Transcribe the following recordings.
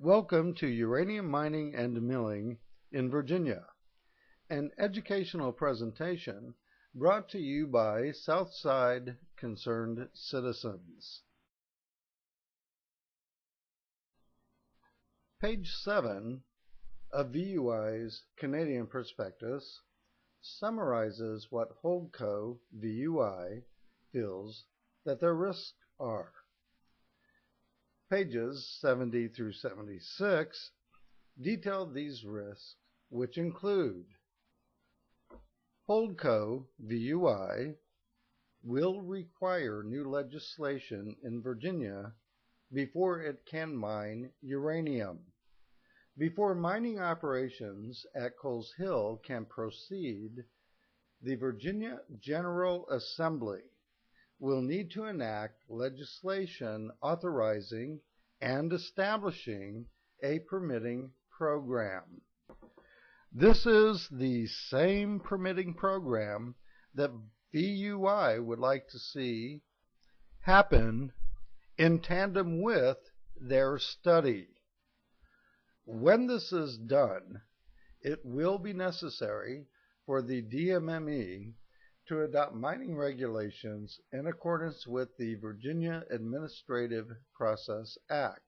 Welcome to Uranium Mining and Milling in Virginia, an educational presentation brought to you by Southside Concerned Citizens. Page 7 of VUI's Canadian Prospectus summarizes what Holdco VUI feels that their risks are. Pages 70 through 76 detail these risks, which include Holdco VUI will require new legislation in Virginia before it can mine uranium. Before mining operations at Coles Hill can proceed, the Virginia General Assembly will need to enact legislation authorizing and establishing a permitting program. This is the same permitting program that VUI would like to see happen in tandem with their study. When this is done, it will be necessary for the DMME to adopt mining regulations in accordance with the Virginia Administrative Process Act,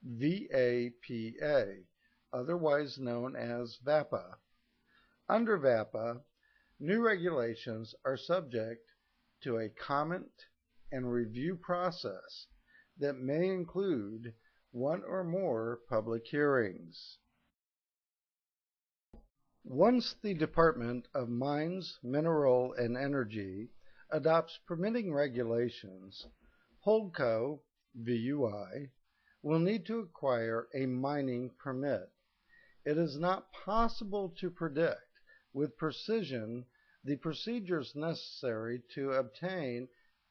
VAPA, otherwise known as VAPA. Under VAPA, new regulations are subject to a comment and review process that may include one or more public hearings. Once the Department of Mines, Mineral, and Energy adopts permitting regulations, Holdco VUI will need to acquire a mining permit. It is not possible to predict with precision the procedures necessary to obtain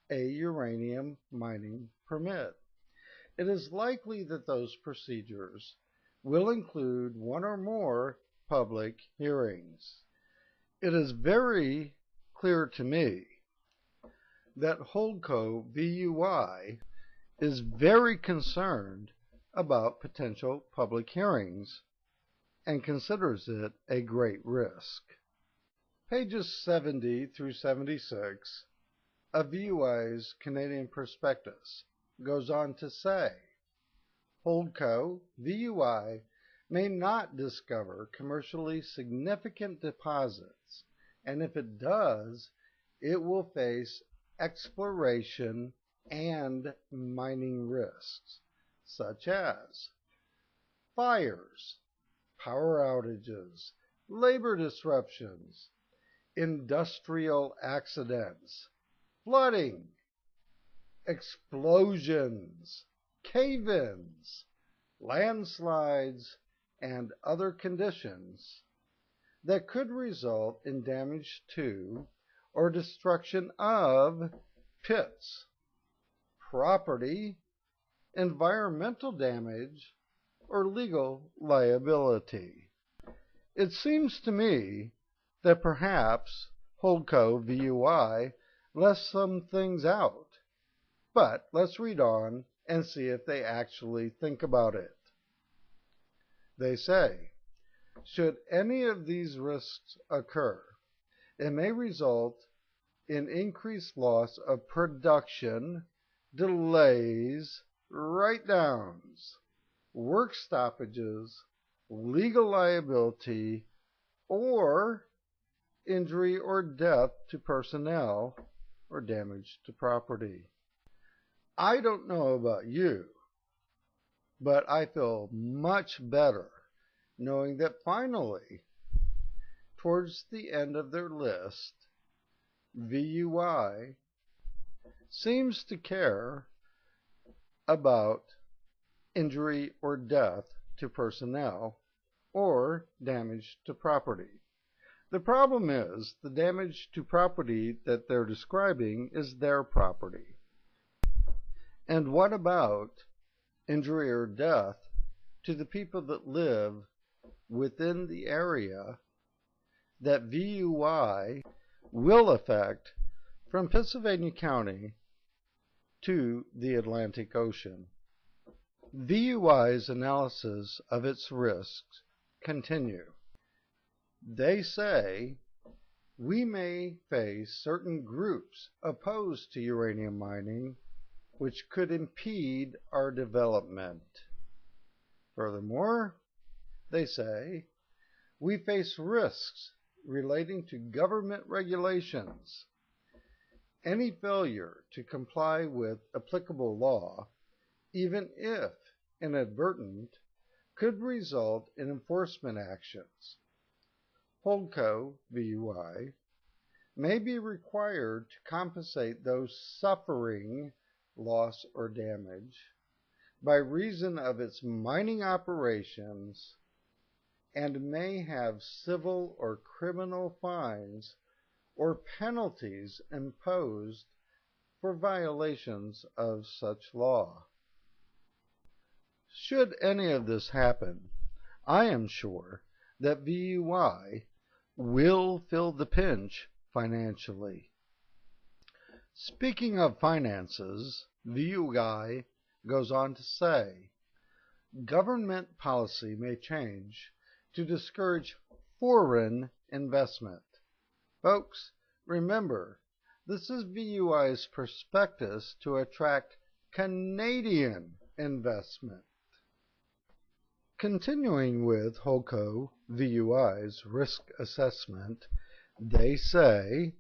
a uranium mining permit. It is likely that those procedures will include one or more public hearings. It is very clear to me that Holdco VUI is very concerned about potential public hearings and considers it a great risk. Pages 70 through 76 of VUI's Canadian Prospectus goes on to say, Holdco VUI may not discover commercially significant deposits, and if it does, it will face exploration and mining risks, such as fires, power outages, labor disruptions, industrial accidents, flooding, explosions, cave-ins, landslides, and other conditions that could result in damage to or destruction of pits, property, environmental damage, or legal liability. It seems to me that perhaps Holdco VUI left some things out, but let's read on and see if they actually think about it. They say, should any of these risks occur, it may result in increased loss of production, delays, write-downs, work stoppages, legal liability, or injury or death to personnel or damage to property. I don't know about you, but I feel much better knowing that finally, towards the end of their list, VUI seems to care about injury or death to personnel or damage to property. The problem is the damage to property that they're describing is their property. And what about injury or death to the people that live within the area that VUI will affect from Pennsylvania County to the Atlantic Ocean? VUI's analysis of its risks continue. They say we may face certain groups opposed to uranium mining which could impede our development. Furthermore, they say we face risks relating to government regulations. Any failure to comply with applicable law, even if inadvertent, could result in enforcement actions. Holdco VUI may be required to compensate those suffering loss or damage by reason of its mining operations and may have civil or criminal fines or penalties imposed for violations of such law. Should any of this happen, I am sure that VUI will feel the pinch financially. Speaking of finances, VUI goes on to say, government policy may change to discourage foreign investment. Folks, remember, this is VUI's prospectus to attract Canadian investment. Continuing with Holdco VUI's risk assessment, they say,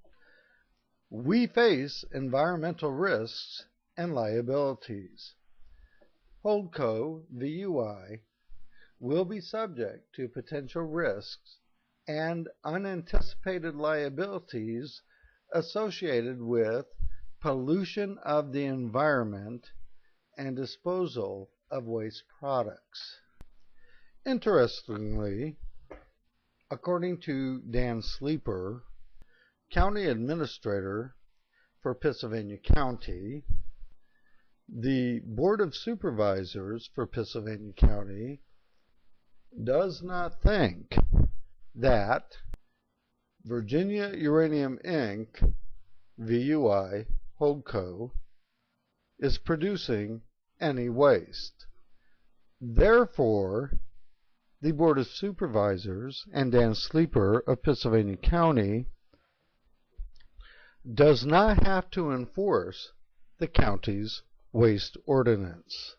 we face environmental risks and liabilities. Holdco VUI will be subject to potential risks and unanticipated liabilities associated with pollution of the environment and disposal of waste products. Interestingly, according to Dan Sleeper, County Administrator for Pittsylvania County, the Board of Supervisors for Pittsylvania County does not think that Virginia Uranium Inc., VUI Holdco, is producing any waste. Therefore, the Board of Supervisors and Dan Sleeper of Pittsylvania County does not have to enforce the county's waste ordinance.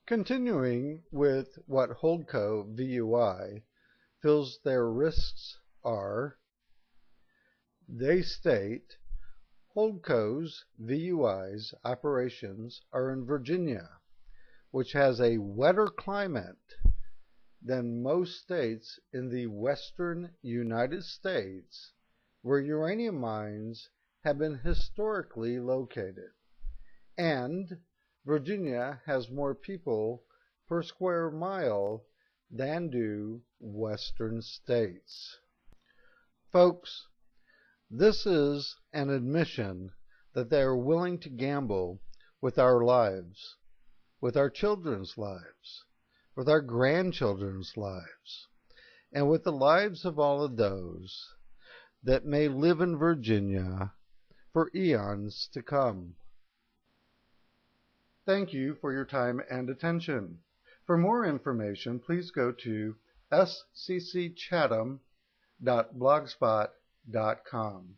Continuing with what Holdco VUI feels their risks are, they state Holdco's VUI's operations are in Virginia, which has a wetter climate than most states in the western United States where uranium mines have been historically located, and Virginia has more people per square mile than do western states. Folks, this is an admission that they are willing to gamble with our lives, with our children's lives, with our grandchildren's lives, and with the lives of all of those that may live in Virginia for eons to come. Thank you for your time and attention. For more information, please go to sccchatham.blogspot.com.